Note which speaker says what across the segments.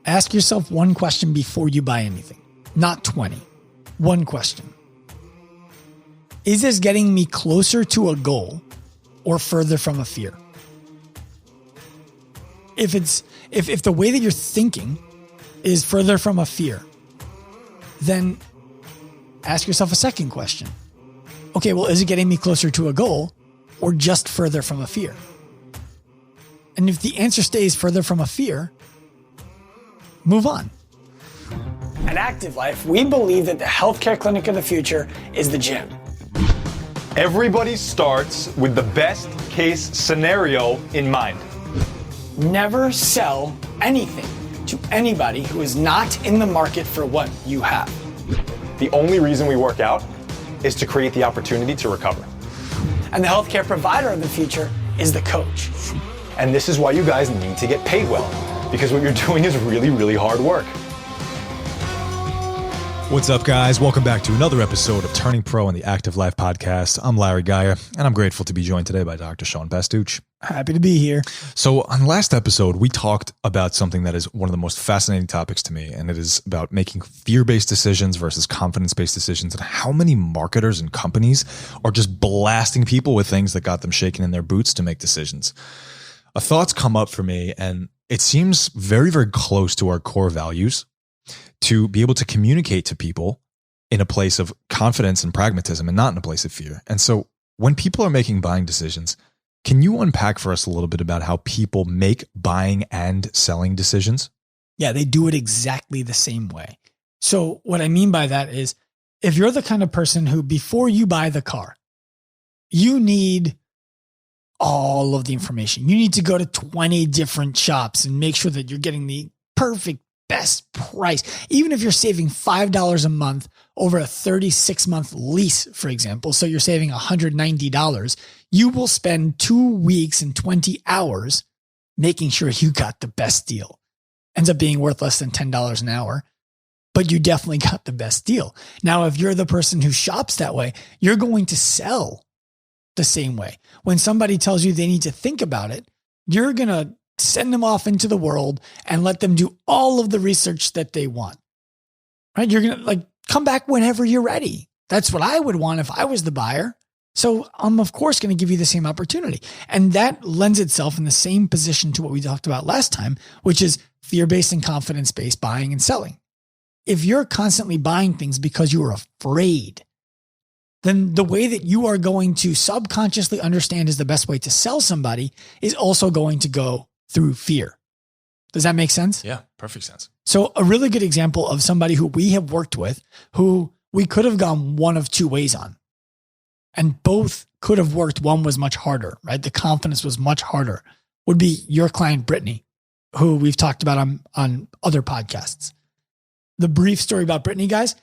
Speaker 1: Ask yourself one question before you buy anything, not 20. One question. Is this getting me closer to a goal or further from a fear? If the way that you're thinking is further from a fear, then ask yourself a second question. Okay, well, is it getting me closer to a goal or just further from a fear? And if the answer stays further from a fear, move on. At Active Life, we believe that the healthcare clinic of the future is the gym.
Speaker 2: Everybody starts with the best case scenario in mind.
Speaker 1: Never sell anything to anybody who is not in the market for what you have.
Speaker 2: The only reason we work out is to create the opportunity to recover.
Speaker 1: And the healthcare provider of the future is the coach.
Speaker 2: And this is why you guys need to get paid well, because what you're doing is really, really hard work.
Speaker 3: What's up, guys? Welcome back to another episode of Turning Pro on the Active Life Podcast. I'm Larry Gaier, and I'm grateful to be joined today by Dr. Sean Bastuch.
Speaker 1: Happy to be here.
Speaker 3: So on last episode, we talked about something that is one of the most fascinating topics to me, and it is about making fear-based decisions versus confidence-based decisions, and how many marketers and companies are just blasting people with things that got them shaking in their boots to make decisions. A thought's come up for me, and it seems very, very close to our core values to be able to communicate to people in a place of confidence and pragmatism and not in a place of fear. And so when people are making buying decisions, can you unpack for us a little bit about how people make buying and selling decisions?
Speaker 1: Yeah, they do it exactly the same way. So what I mean by that is, if you're the kind of person who, before you buy the car, you need all of the information. You need to go to 20 different shops and make sure that you're getting the perfect best price. Even if you're saving $5 a month over a 36-month lease, for example, so you're saving $190, you will spend 2 weeks and 20 hours making sure you got the best deal. Ends up being worth less than $10 an hour, but you definitely got the best deal. Now, if you're the person who shops that way, you're going to sell the same way. When somebody tells you they need to think about it, you're going to send them off into the world and let them do all of the research that they want, right? You're going to come back whenever you're ready. That's what I would want if I was the buyer. So I'm of course going to give you the same opportunity. And that lends itself in the same position to what we talked about last time, which is fear-based and confidence-based buying and selling. If you're constantly buying things because you are afraid, then the way that you are going to subconsciously understand is the best way to sell somebody is also going to go through fear. Does that make sense?
Speaker 3: Yeah, perfect sense.
Speaker 1: So a really good example of somebody who we have worked with, who we could have gone one of two ways on, and both could have worked. One was much harder, right? The confidence was much harder, would be your client, Brittany, who we've talked about on other podcasts. The brief story about Brittany, guys,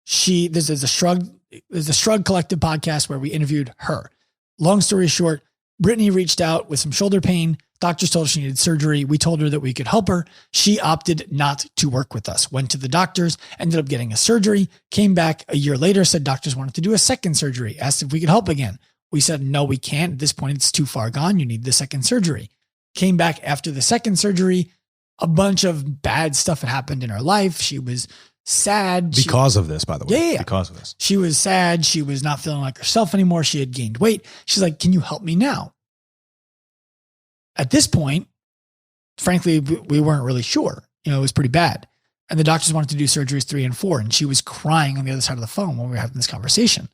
Speaker 1: there's a Shrug Collective podcast where we interviewed her. Long story short, Brittany reached out with some shoulder pain. Doctors told her she needed surgery. We told her that we could help her. She opted not to work with us, went to the doctors, ended up getting a surgery, came back a year later, said doctors wanted to do a second surgery, asked if we could help again. We said, no, we can't. At this point, it's too far gone. You need the second surgery. Came back after the second surgery. A bunch of bad stuff had happened in her life. She was sad.
Speaker 3: Because of this, by the way.
Speaker 1: Yeah.
Speaker 3: Because of this.
Speaker 1: She was sad. She was not feeling like herself anymore. She had gained weight. She's like, can you help me now? At this point, frankly, we weren't really sure. It was pretty bad. And the doctors wanted to do surgeries 3 and 4. And she was crying on the other side of the phone when we were having this conversation.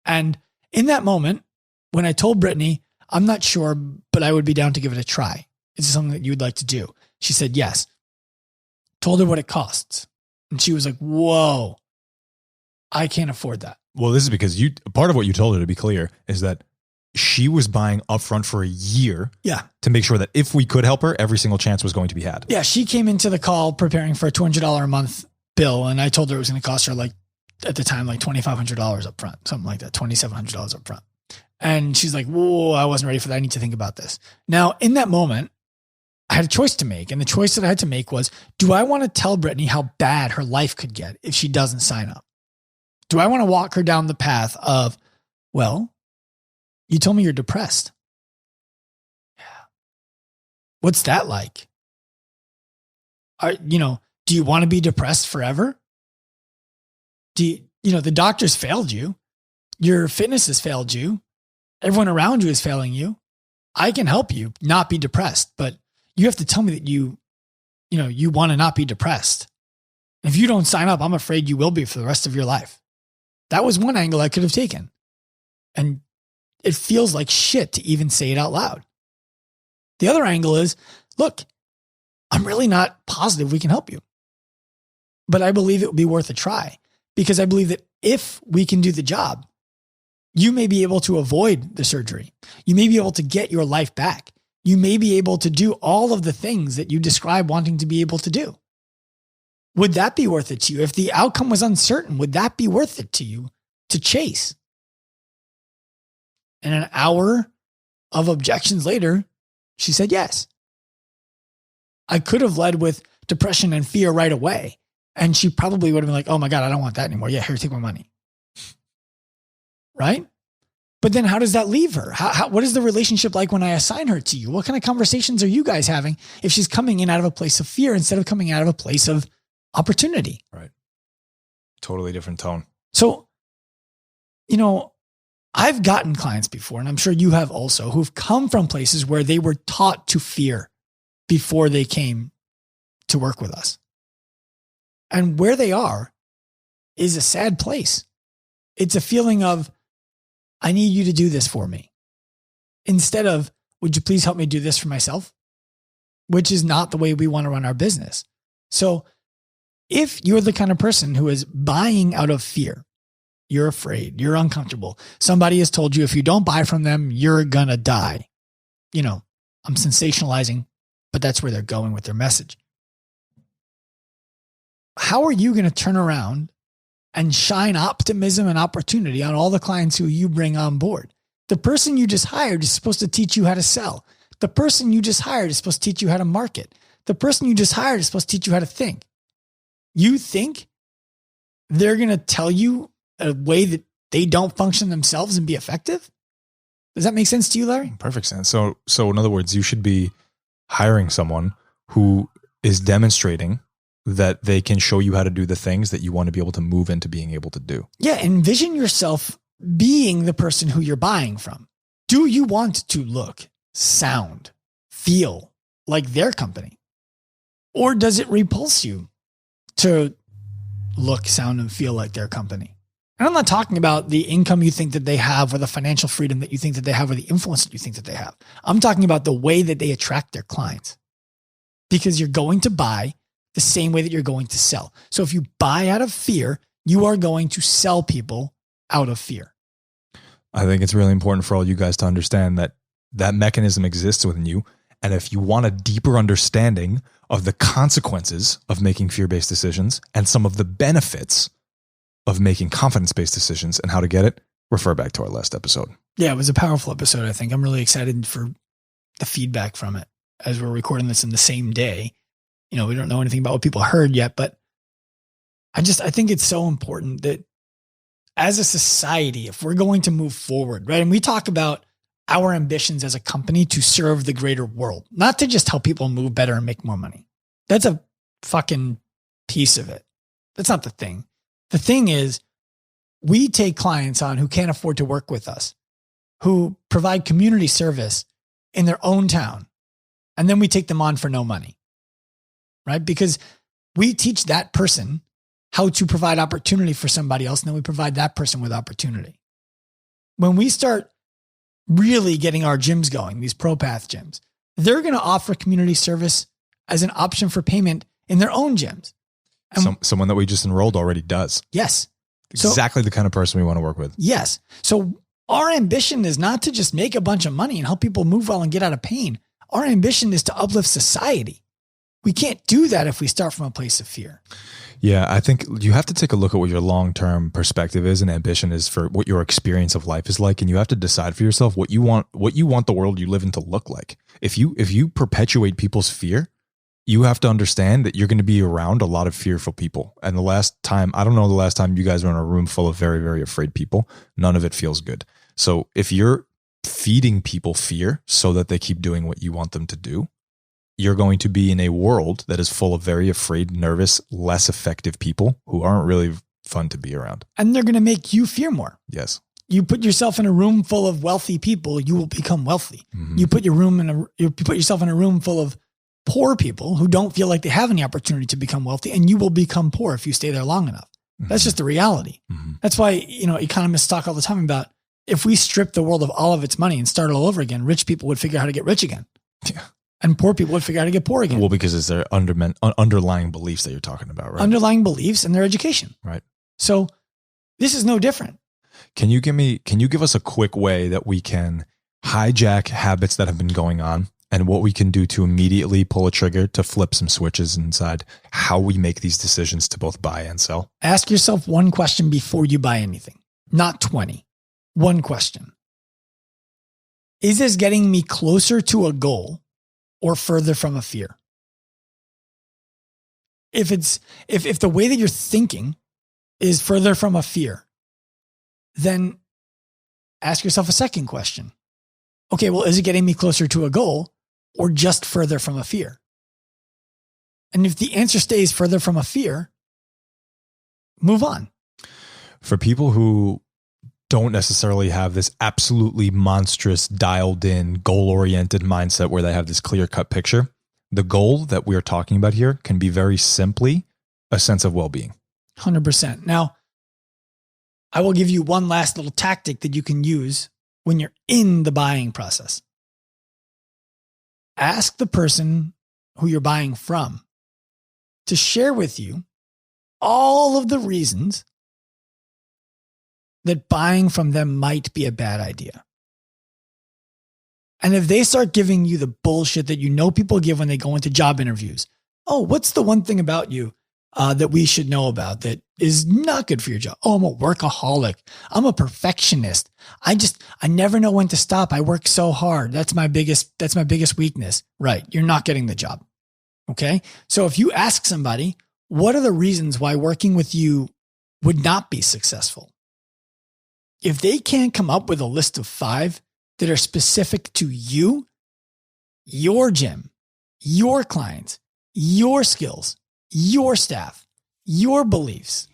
Speaker 1: And in that moment, when I told Brittany, I'm not sure, but I would be down to give it a try. Is this something that you would like to do? She said, yes. Told her what it costs. And she was like, whoa, I can't afford that.
Speaker 3: Well, this is because part of what you told her, to be clear, is that she was buying upfront for a year to make sure that if we could help her, every single chance was going to be had.
Speaker 1: Yeah, she came into the call preparing for a $200 a month bill, and I told her it was going to cost her at the time, $2,500 up front, something like that, $2,700 up front. And she's like, whoa, I wasn't ready for that. I need to think about this. Now, in that moment, I had a choice to make, and the choice that I had to make was, do I want to tell Brittany how bad her life could get if she doesn't sign up? Do I want to walk her down the path of, well, you told me you're depressed. Yeah. What's that like? Do you want to be depressed forever? The doctors failed you. Your fitness has failed you. Everyone around you is failing you. I can help you not be depressed, but you have to tell me that you want to not be depressed. If you don't sign up, I'm afraid you will be for the rest of your life. That was one angle I could have taken. And it feels like shit to even say it out loud. The other angle is, look, I'm really not positive we can help you. But I believe it would be worth a try, because I believe that if we can do the job, you may be able to avoid the surgery. You may be able to get your life back. You may be able to do all of the things that you describe wanting to be able to do. Would that be worth it to you? If the outcome was uncertain, would that be worth it to you to chase? And an hour of objections later, she said yes. I could have led with depression and fear right away. And she probably would have been like, oh my God, I don't want that anymore. Yeah, here, take my money. Right? But then how does that leave her? What is the relationship like when I assign her to you? What kind of conversations are you guys having if she's coming in out of a place of fear instead of coming out of a place of opportunity?
Speaker 3: Right. Totally different tone.
Speaker 1: So, I've gotten clients before, and I'm sure you have also, who've come from places where they were taught to fear before they came to work with us. And where they are is a sad place. It's a feeling of, I need you to do this for me. Instead of, would you please help me do this for myself? Which is not the way we want to run our business. So if you're the kind of person who is buying out of fear, you're afraid, you're uncomfortable, somebody has told you if you don't buy from them, you're going to die. I'm sensationalizing, but that's where they're going with their message. How are you going to turn around and shine optimism and opportunity on all the clients who you bring on board? The person you just hired is supposed to teach you how to sell. The person you just hired is supposed to teach you how to market. The person you just hired is supposed to teach you how to think. You think they're going to tell you a way that they don't function themselves and be effective? Does that make sense to you, Larry?
Speaker 3: Perfect sense. So in other words, you should be hiring someone who is demonstrating that they can show you how to do the things that you want to be able to move into being able to do.
Speaker 1: Yeah. Envision yourself being the person who you're buying from. Do you want to look, sound, feel like their company? Or does it repulse you to look, sound, and feel like their company? And I'm not talking about the income you think that they have or the financial freedom that you think that they have or the influence that you think that they have. I'm talking about the way that they attract their clients, because you're going to buy the same way that you're going to sell. So if you buy out of fear, you are going to sell people out of fear.
Speaker 3: I think it's really important for all you guys to understand that that mechanism exists within you. And if you want a deeper understanding of the consequences of making fear-based decisions and some of the benefits of making confidence-based decisions and how to get it, refer back to our last episode.
Speaker 1: Yeah, it was a powerful episode, I think. I'm really excited for the feedback from it as we're recording this in the same day. We don't know anything about what people heard yet, but I think it's so important that as a society, if we're going to move forward, right? And we talk about our ambitions as a company to serve the greater world, not to just help people move better and make more money. That's a fucking piece of it. That's not the thing. The thing is, we take clients on who can't afford to work with us, who provide community service in their own town, and then we take them on for no money, right? Because we teach that person how to provide opportunity for somebody else, and then we provide that person with opportunity. When we start really getting our gyms going, these ProPath gyms, they're going to offer community service as an option for payment in their own gyms. And
Speaker 3: someone that we just enrolled already does.
Speaker 1: Yes.
Speaker 3: Exactly the kind of person we want to work with.
Speaker 1: Yes. So our ambition is not to just make a bunch of money and help people move well and get out of pain. Our ambition is to uplift society. We can't do that if we start from a place of fear.
Speaker 3: Yeah, I think you have to take a look at what your long-term perspective is and ambition is for what your experience of life is like. And you have to decide for yourself what you want the world you live in to look like. If you perpetuate people's fear, you have to understand that you're going to be around a lot of fearful people. And I don't know the last time you guys were in a room full of very, very afraid people. None of it feels good. So if you're feeding people fear so that they keep doing what you want them to do, you're going to be in a world that is full of very afraid, nervous, less effective people who aren't really fun to be around.
Speaker 1: And they're going to make you fear more.
Speaker 3: Yes.
Speaker 1: You put yourself in a room full of wealthy people, you will become wealthy.
Speaker 3: Mm-hmm.
Speaker 1: You put yourself in a room full of poor people who don't feel like they have any opportunity to become wealthy, and you will become poor if you stay there long enough.
Speaker 3: Mm-hmm.
Speaker 1: That's just the reality.
Speaker 3: Mm-hmm.
Speaker 1: That's why, economists talk all the time about if we strip the world of all of its money and start all over again, rich people would figure out how to get rich again.
Speaker 3: Yeah.
Speaker 1: And poor people would figure out how to get poor again.
Speaker 3: Well, because it's their underlying beliefs that you're talking about, right?
Speaker 1: Underlying beliefs and their education.
Speaker 3: Right.
Speaker 1: So this is no different.
Speaker 3: Can you give us a quick way that we can hijack habits that have been going on and what we can do to immediately pull a trigger to flip some switches inside how we make these decisions to both buy and sell?
Speaker 1: Ask yourself one question before you buy anything, not 20. One question. Is this getting me closer to a goal or further from a fear? If the way that you're thinking is further from a fear, then ask yourself a second question. Okay, well, is it getting me closer to a goal or just further from a fear? And if the answer stays further from a fear, move on.
Speaker 3: For people who don't necessarily have this absolutely monstrous, dialed in, goal-oriented mindset where they have this clear-cut picture, the goal that we are talking about here can be very simply a sense of well-being.
Speaker 1: 100%. Now, I will give you one last little tactic that you can use when you're in the buying process. Ask the person who you're buying from to share with you all of the reasons that buying from them might be a bad idea. And if they start giving you the bullshit that people give when they go into job interviews, oh, what's the one thing about you that we should know about that is not good for your job? Oh, I'm a workaholic. I'm a perfectionist. I never know when to stop. I work so hard. That's my biggest weakness. Right. You're not getting the job. Okay. So if you ask somebody, what are the reasons why working with you would not be successful? If they can't come up with a list of 5 that are specific to you, your gym, your clients, your skills, your staff, your beliefs,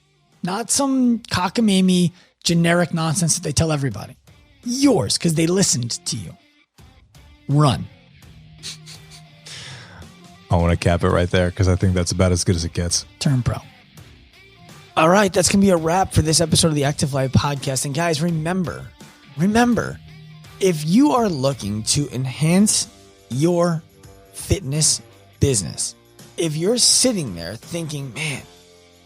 Speaker 1: not some cockamamie generic nonsense that they tell everybody. Yours, because they listened to you. Run.
Speaker 3: I want to cap it right there because I think that's about as good as it gets.
Speaker 1: Turn pro. All right, that's going to be a wrap for this episode of the Active Life Podcast. And guys, remember, if you are looking to enhance your fitness business, if you're sitting there thinking, man,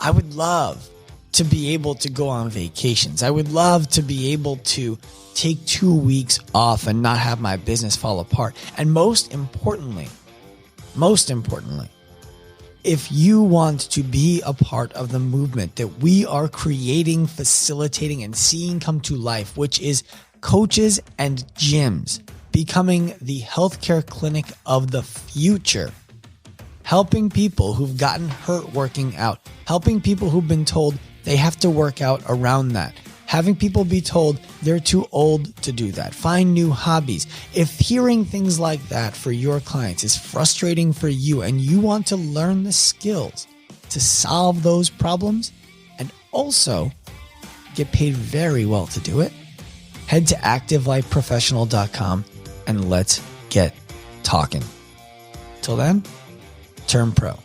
Speaker 1: I would love to be able to go on vacations. I would love to be able to take 2 weeks off and not have my business fall apart. And most importantly, if you want to be a part of the movement that we are creating, facilitating, and seeing come to life, which is coaches and gyms becoming the healthcare clinic of the future, helping people who've gotten hurt working out, helping people who've been told they have to work out around that, having people be told they're too old to do that, find new hobbies. If hearing things like that for your clients is frustrating for you and you want to learn the skills to solve those problems and also get paid very well to do it, head to activelifeprofessional.com and let's get talking. Till then, turn pro.